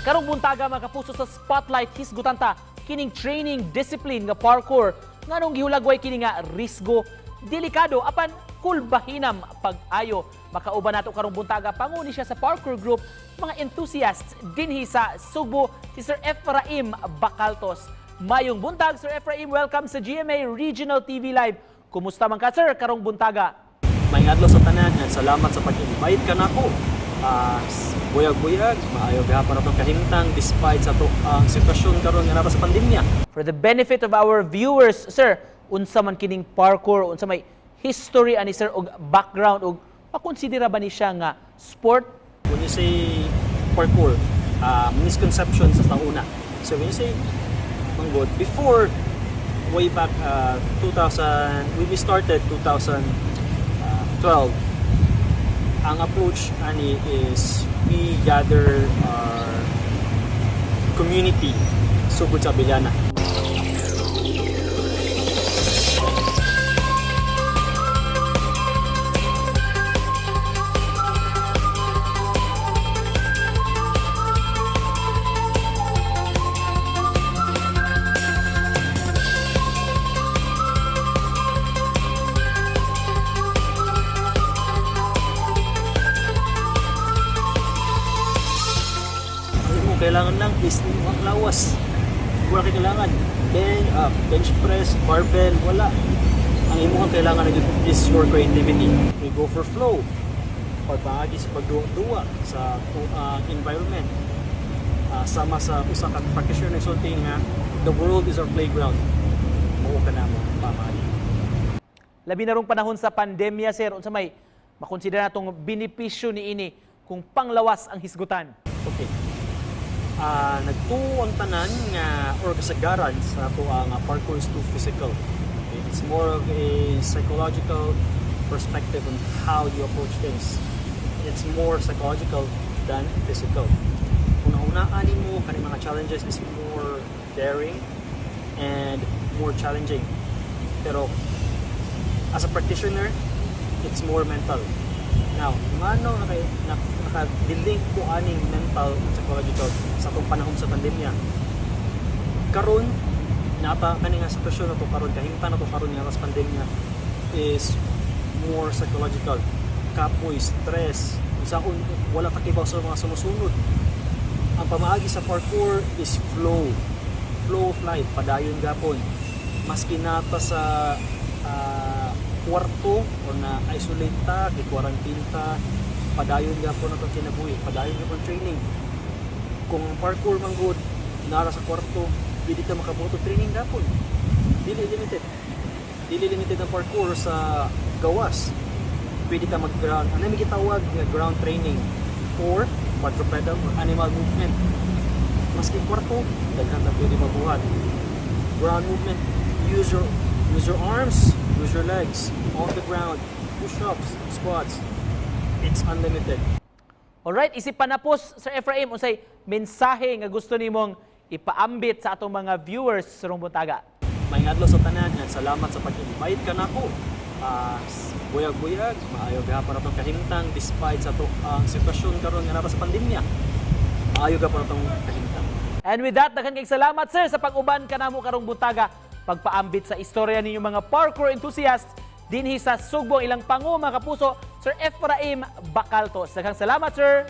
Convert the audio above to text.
Karong buntaga mga kapuso sa spotlight hisgutanta kining training discipline nga parkour nganong gihulagway kini nga risgo delikado apan kulbahinam pag-ayo. Makauban nato karong buntaga panguni siya sa parkour group mga enthusiasts dinhi sa Subo si Sir Efraim Bacaltos. Mayong buntag Sir Efraim, welcome sa GMA Regional TV Live. Kumusta man ka sir karong buntaga? May adlaw sa tanan at salamat sa pag-invite ka nako. Buyag-buyag, maayo gihapon atong kahimtang despite sa ang sitwasyon karon nga napa sa pandemya. For the benefit of our viewers, sir, unsa man kining parkour, unsa may history ani sir og background og pakonsidera ba ni siya nga sport? When you say parkour, misconception sa tauna. So when you say manggod, before way back 2000, when we started 2012, ang approach ani is we gather our community sugod sa Bilyana. Kailangan lang is ang lawas. Wala kay kailangan bench press, barbell, wala. Ang imo kang kailangan is your creativity. We go for flow. Pagpaagi sa pagduwa sa environment. Sama sa usa ka practitioner sulti nga the world is our playground. Mao ka namo pamagi. Labi na rong panahon sa pandemya sir, unsa may makonsidera natong benepisyo niini kung panglawas ang hisgutan? Okay. Nagtuo ang tanan nga or kasagaran sa ato ang parkour is too physical. Okay? It's more of a psychological perspective on how you approach things. It's more psychological than physical. Una-unaan mo kaning mga challenges is more daring and more challenging. Pero as a practitioner, it's more mental. Now, ngano naka-link ko aning mental and psychological sa itong panahon sa pandemya. Karon nata kani nga sitwasyon nato karon kahimtan nato karon nga sa pandemya is more psychological. Kapoy, stress, usaon wala ka kibaw sa mga sumusunod. Ang pamaagi sa parkour is flow. Flow of life, padayon gapon. Maski nata sa kwarto o na isolate ta, i-quarantine ta, padayon gapon atong kinabuhi, padayon gapon training. Kung parkour man good, nara sa kwarto, pwede ka makabuto training gapon. Dili limited. Dili limited ang parkour sa gawas. Pwede ka mag-ground, ano may gitawag nga ground training or quadrupedal or animal movement. Maski kwarto, daghan ta pwede mabuhat. Ground movement, use your arms, use your legs on the ground, push-ups, squats. It's unlimited. Alright, isip panapos Sir Efraim unsay mensahe nga gusto nimong ipaambit sa atong mga viewers sa rong buntaga? May adlaw sa tanan at salamat sa pag-invite ka nako. Buyag-buyag, maayo gihapon atong kahimtang despite sa ang sitwasyon karon nga napa sa pandemya. Maayo gihapon atong kahimtang. And with that, daghan kay salamat sir sa pag-uban kanamo karong buntaga, pagpaambit sa istorya ninyo mga parkour enthusiasts dinhi sa Sugbo ilang pangu mga kapuso, Sir Efraim Bacaltos. Daghang salamat sir.